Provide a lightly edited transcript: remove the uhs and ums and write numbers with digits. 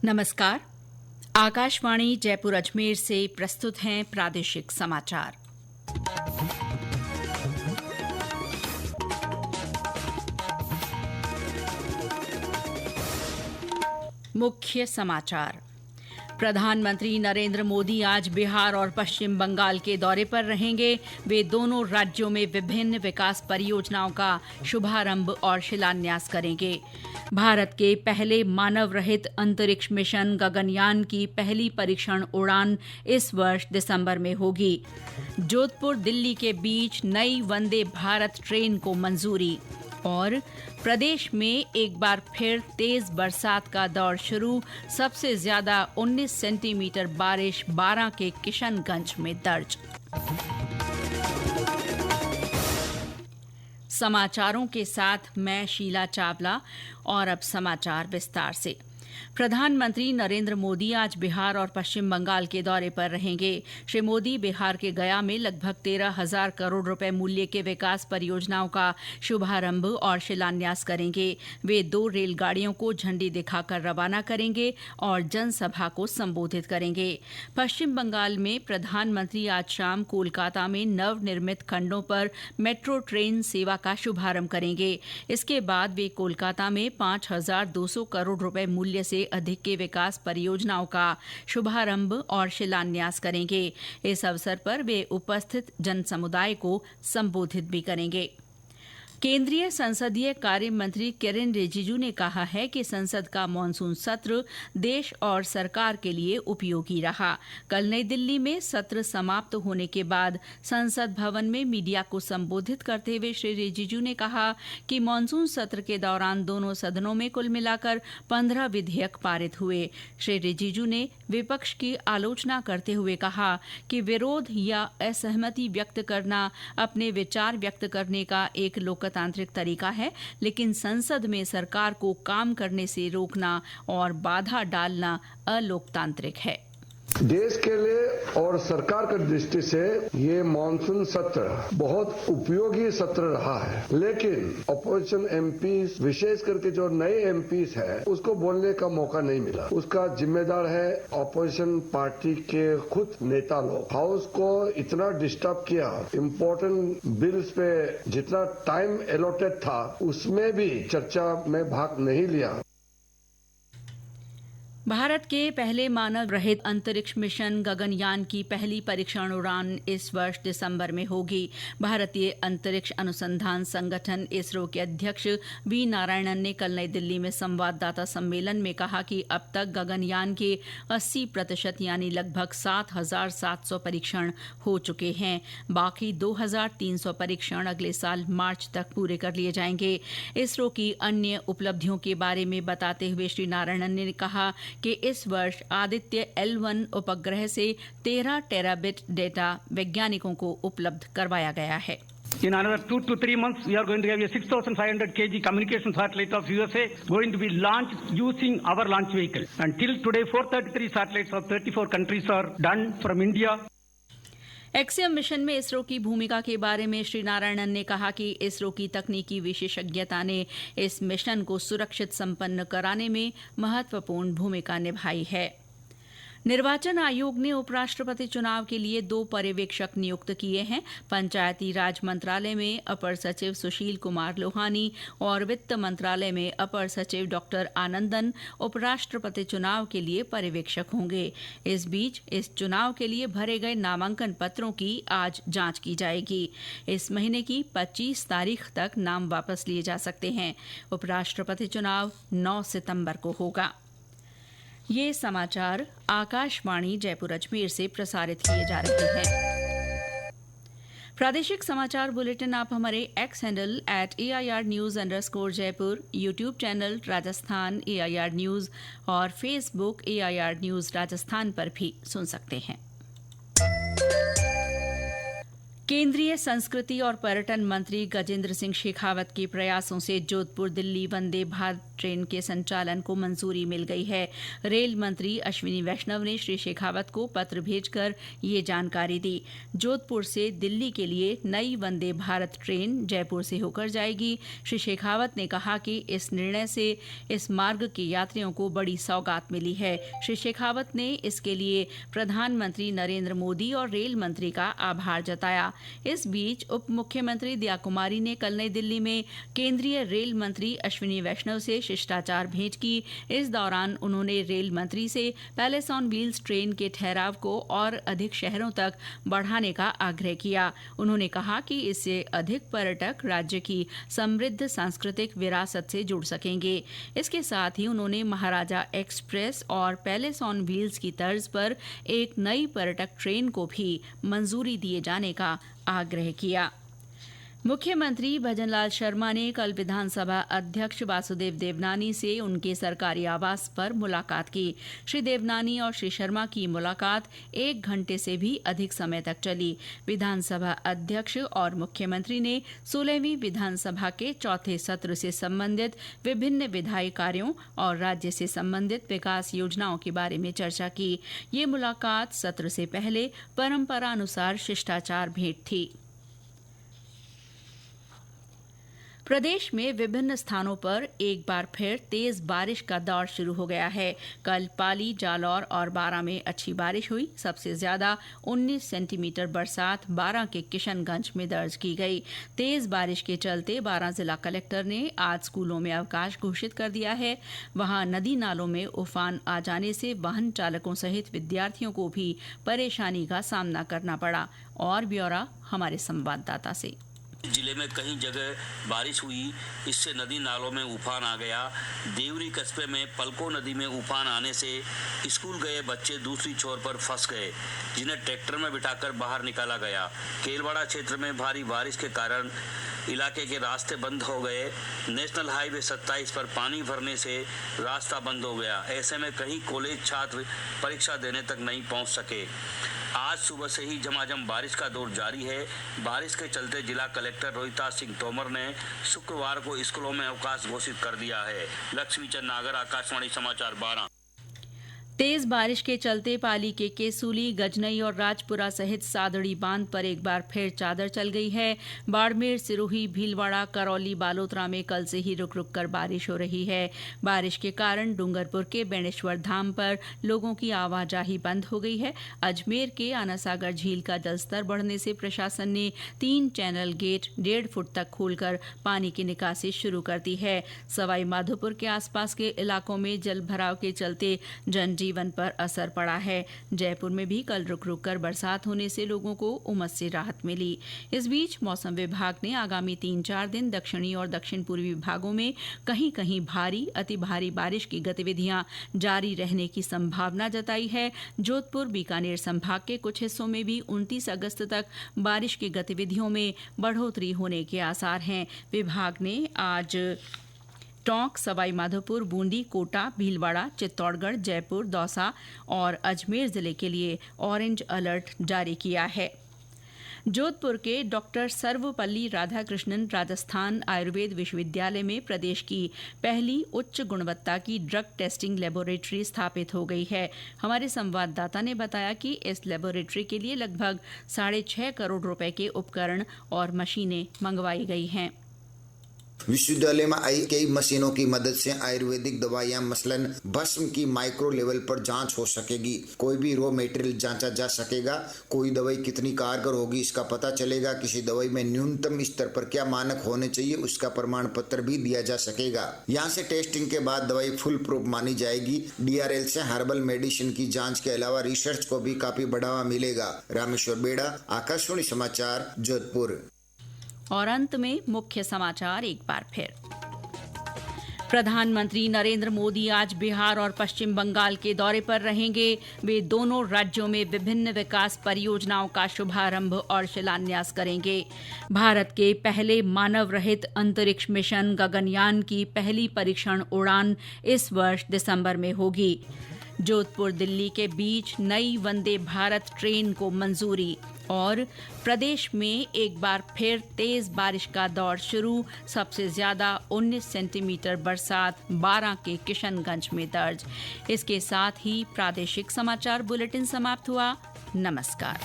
नमस्कार। आकाशवाणी जयपुर अजमेर से प्रस्तुत हैं प्रादेशिक समाचार। मुख्य समाचार। प्रधानमंत्री नरेंद्र मोदी आज बिहार और पश्चिम बंगाल के दौरे पर रहेंगे। वे दोनों राज्यों में विभिन्न विकास परियोजनाओं का शुभारंभ और शिलान्यास करेंगे। भारत के पहले मानव रहित अंतरिक्ष मिशन गगनयान की पहली परीक्षण उड़ान इस वर्ष दिसंबर में होगी। जोधपुर दिल्ली के बीच नई वंदे भारत ट्रेन को मंजूरी। और प्रदेश में एक बार फिर तेज बरसात का दौर शुरू। सबसे ज्यादा 19 सेंटीमीटर बारिश 12 के किशनगंज में दर्ज। समाचारों के साथ मैं शीला चावला और अब समाचार विस्तार से। प्रधानमंत्री नरेंद्र मोदी आज बिहार और पश्चिम बंगाल के दौरे पर रहेंगे। श्री मोदी बिहार के गया में लगभग 13,000 करोड़ रुपए मूल्य के विकास परियोजनाओं का शुभारंभ और शिलान्यास करेंगे। वे 2 रेलगाड़ियों को झंडी दिखाकर रवाना करेंगे और जनसभा को संबोधित करेंगे। पश्चिम बंगाल में प्रधानमंत्री आज शाम कोलकाता में नवनिर्मित खंडों पर मेट्रो ट्रेन सेवा का शुभारंभ करेंगे। इसके बाद वे कोलकाता में 5,200 करोड़ रुपए मूल्य से अधिक के विकास परियोजनाओं का शुभारंभ और शिलान्यास करेंगे। इस अवसर पर वे उपस्थित जनसमुदाय को संबोधित भी करेंगे। केंद्रीय संसदीय कार्य मंत्री किरेन रिजिजू ने कहा है कि संसद का मानसून सत्र देश और सरकार के लिए उपयोगी रहा। कल नई दिल्ली में सत्र समाप्त होने के बाद संसद भवन में मीडिया को संबोधित करते हुए श्री रिजिजू ने कहा कि मानसून सत्र के दौरान दोनों सदनों में कुल मिलाकर 15 विधेयक पारित हुए। श्री रिजिजू ने विपक्ष की आलोचना करते हुए कहा कि विरोध या असहमति व्यक्त करना अपने विचार व्यक्त करने का एक लोकतांत्रिक तरीका है, लेकिन संसद में सरकार को काम करने से रोकना और बाधा डालना अलोकतांत्रिक है। देश के लिए और सरकार की दृष्टि से ये मानसून सत्र बहुत उपयोगी सत्र रहा है, लेकिन अपोजिशन एमपीज विशेष करके जो नए एमपीज है उसको बोलने का मौका नहीं मिला। उसका जिम्मेदार है अपोजिशन पार्टी के खुद नेता लोग। हाउस को इतना डिस्टर्ब किया, इम्पोर्टेंट बिल्स पे जितना टाइम अलॉटेड था उसमें भी चर्चा में भाग नहीं लिया। भारत के पहले मानव रहित अंतरिक्ष मिशन गगनयान की पहली परीक्षण उड़ान इस वर्ष दिसंबर में होगी। भारतीय अंतरिक्ष अनुसंधान संगठन इसरो के अध्यक्ष वी नारायणन ने कल नई दिल्ली में संवाददाता सम्मेलन में कहा कि अब तक गगनयान के 80% यानी लगभग 7,700 परीक्षण हो चुके हैं। बाकी 2,300 परीक्षण अगले साल मार्च तक पूरे कर लिए जाएंगे। इसरो की अन्य उपलब्धियों के बारे में बताते हुए श्री नारायणन ने कहा कि इस वर्ष आदित्य L1 उपग्रह से 13 टेराबिट डेटा वैज्ञानिकों को उपलब्ध करवाया गया है। In another 2 to 3 months, we are going to have a 6,500 kg communication satellite of USA going to be launched using our launch vehicle. Until today, 433 satellites of 34 countries are done from India. Axiom mission में इसरो की भूमिका के बारे में श्री नारायणन ने कहा कि इसरो की तकनीकी विशेषज्ञता ने इस मिशन को सुरक्षित संपन्न कराने में महत्वपूर्ण भूमिका निभाई है। निर्वाचन आयोग ने उपराष्ट्रपति चुनाव के लिए 2 पर्यवेक्षक नियुक्त किए हैं। पंचायती राज मंत्रालय में अपर सचिव सुशील कुमार लोहानी और वित्त मंत्रालय में अपर सचिव डॉक्टर आनंदन उपराष्ट्रपति चुनाव के लिए पर्यवेक्षक होंगे। इस बीच इस चुनाव के लिए भरे गए नामांकन पत्रों की आज जांच की जाएगी। इस महीने की 25 तारीख तक नाम वापस लिए जा सकते हैं। उपराष्ट्रपति चुनाव 9 सितंबर को होगा। ये समाचार आकाशवाणी जयपुर अजमेर से प्रसारित किए जा रहे हैं। प्रादेशिक समाचार बुलेटिन आप हमारे एक्स हैंडल @AIRnews_जयपुर, YouTube channel Rajasthan AIR news और फेसबुक AIR न्यूज राजस्थान पर भी सुन सकते हैं। केंद्रीय संस्कृति और पर्यटन मंत्री गजेंद्र सिंह शेखावत के प्रयासों से जोधपुर दिल्ली वंदे भारत ट्रेन के संचालन को मंजूरी मिल गई है। रेल मंत्री अश्विनी वैष्णव ने श्री शेखावत को पत्र भेजकर ये जानकारी दी। जोधपुर से दिल्ली के लिए नई वंदे भारत ट्रेन जयपुर से होकर जाएगी। श्री शेखावत ने कहा कि इस निर्णय से इस मार्ग के यात्रियों को बड़ी सौगात मिली है। श्री शेखावत ने इसके लिए प्रधानमंत्री नरेंद्र मोदी और रेल मंत्री का आभार जताया। इस बीच उप मुख्यमंत्री दया कुमारी ने कल नई दिल्ली में केंद्रीय रेल मंत्री अश्विनी वैष्णव से शिष्टाचार भेंट की। इस दौरान उन्होंने रेल मंत्री से पैलेस ऑन व्हील्स ट्रेन के ठहराव को और अधिक शहरों तक बढ़ाने का आग्रह किया। उन्होंने कहा कि इससे अधिक पर्यटक राज्य की समृद्ध सांस्कृतिक विरासत से जुड़ सकेंगे। इसके साथ ही उन्होंने महाराजा एक्सप्रेस और पैलेस ऑन व्हील्स की तर्ज पर एक नई पर्यटक ट्रेन को भी मंजूरी दिए जाने का आग्रह किया। मुख्यमंत्री भजनलाल शर्मा ने कल विधानसभा अध्यक्ष वासुदेव देवनानी से उनके सरकारी आवास पर मुलाकात की। श्री देवनानी और श्री शर्मा की मुलाकात 1 घंटे से भी अधिक समय तक चली। विधानसभा अध्यक्ष और मुख्यमंत्री ने 16वीं विधानसभा के चौथे सत्र से संबंधित विभिन्न विधायी कार्यों और राज्य से संबंधित विकास योजनाओं के बारे में चर्चा की। ये मुलाकात सत्र से पहले परंपरा अनुसार शिष्टाचार भेंट थी। प्रदेश में विभिन्न स्थानों पर एक बार फिर तेज बारिश का दौर शुरू हो गया है। कल पाली, जालौर और बारां में अच्छी बारिश हुई। सबसे ज्यादा 19 सेंटीमीटर बरसात बारां के किशनगंज में दर्ज की गई। तेज बारिश के चलते बारां जिला कलेक्टर ने आज स्कूलों में अवकाश घोषित कर दिया है। वहां नदी नालों में उफान आ जाने से वाहन चालकों सहित विद्यार्थियों को भी परेशानी का सामना करना पड़ा। और ब्यौरा हमारे संवाददाता से। जिले में कई जगह बारिश हुई, इससे नदी नालों में उफान आ गया। देवरी कस्बे में पलको नदी में उफान आने से स्कूल गए बच्चे दूसरी छोर पर फंस गए, जिन्हें ट्रैक्टर में बिठाकर बाहर निकाला गया। केलवाड़ा क्षेत्र में भारी बारिश के कारण इलाके के रास्ते बंद हो गए। नेशनल हाईवे 27 पर पानी भरने से रास्ता बंद हो गया। ऐसे में कई कॉलेज छात्र परीक्षा देने तक नहीं पहुंच सके। आज सुबह से ही झमाझम बारिश का दौर जारी है। बारिश के चलते जिला कलेक्टर रोहिता सिंह तोमर ने शुक्रवार को स्कूलों में अवकाश घोषित कर दिया है। लक्ष्मीचंद नागर, आकाशवाणी समाचार, बारां। तेज बारिश के चलते पाली के केसूली, गजनई और राजपुरा सहित सादड़ी बांध पर एक बार फिर चादर चल गई है। बाड़मेर, सिरोही, भीलवाड़ा, करौली, बालोतरा में कल से ही रुक रुक कर बारिश हो रही है। बारिश के कारण डूंगरपुर के बेणेश्वर धाम पर लोगों की आवाजाही बंद हो गई है। अजमेर के आनासागर झील का जलस्तर बढ़ने से प्रशासन ने 3 चैनल गेट 1.5 फुट तक खोलकर पानी की निकासी शुरू कर दी है। सवाई माधोपुर के आसपास के इलाकों में जल भराव के चलते जनजीवन पर असर पड़ा है। जयपुर में भी कल रुक रुक कर बरसात होने से लोगों को उमस से राहत मिली। इस बीच मौसम विभाग ने आगामी 3-4 दिन दक्षिणी और दक्षिण पूर्वी भागों में कहीं कहीं भारी, अति भारी बारिश की गतिविधियां जारी रहने की संभावना जताई है। जोधपुर, बीकानेर संभाग के कुछ हिस्सों में भी 29 अगस्त तक बारिश की गतिविधियों में बढ़ोतरी होने के आसार हैं। विभाग ने आज टोंक, सवाई माधोपुर, बूंदी, कोटा, भीलवाड़ा, चित्तौड़गढ़, जयपुर, दौसा और अजमेर जिले के लिए ऑरेंज अलर्ट जारी किया है। जोधपुर के डॉक्टर सर्वपल्ली राधाकृष्णन राजस्थान आयुर्वेद विश्वविद्यालय में प्रदेश की पहली उच्च गुणवत्ता की ड्रग टेस्टिंग लेबोरेटरी स्थापित हो गई है। हमारे संवाददाता ने बताया कि इस लेबोरेटरी के लिए लगभग 6.5 करोड़ रुपए के उपकरण और मशीनें मंगवाई गई हैं। विश्वविद्यालय में आई कई मशीनों की मदद से आयुर्वेदिक दवाइयां मसलन भस्म की माइक्रो लेवल पर जांच हो सकेगी। कोई भी रॉ मटेरियल जांचा जा सकेगा। कोई दवाई कितनी कारगर होगी इसका पता चलेगा। किसी दवाई में न्यूनतम स्तर पर क्या मानक होने चाहिए उसका प्रमाण पत्र भी दिया जा सकेगा। यहाँ से टेस्टिंग के बाद दवाई फुल प्रूफ मानी जाएगी। DRL से हर्बल मेडिसिन की जाँच के अलावा रिसर्च को भी काफी बढ़ावा मिलेगा। रामेश्वर बेड़ा, आकाशवाणी समाचार, जोधपुर। और अंत में मुख्य समाचार एक बार फिर। प्रधानमंत्री नरेंद्र मोदी आज बिहार और पश्चिम बंगाल के दौरे पर रहेंगे। वे दोनों राज्यों में विभिन्न विकास परियोजनाओं का शुभारंभ और शिलान्यास करेंगे। भारत के पहले मानव रहित अंतरिक्ष मिशन गगनयान की पहली परीक्षण उड़ान इस वर्ष दिसंबर में होगी। जोधपुर दिल्ली के बीच नई वंदे भारत ट्रेन को मंजूरी। और प्रदेश में एक बार फिर तेज बारिश का दौर शुरू। सबसे ज्यादा 19 सेंटीमीटर बरसात 12 के किशनगंज में दर्ज। इसके साथ ही प्रादेशिक समाचार बुलेटिन समाप्त हुआ। नमस्कार।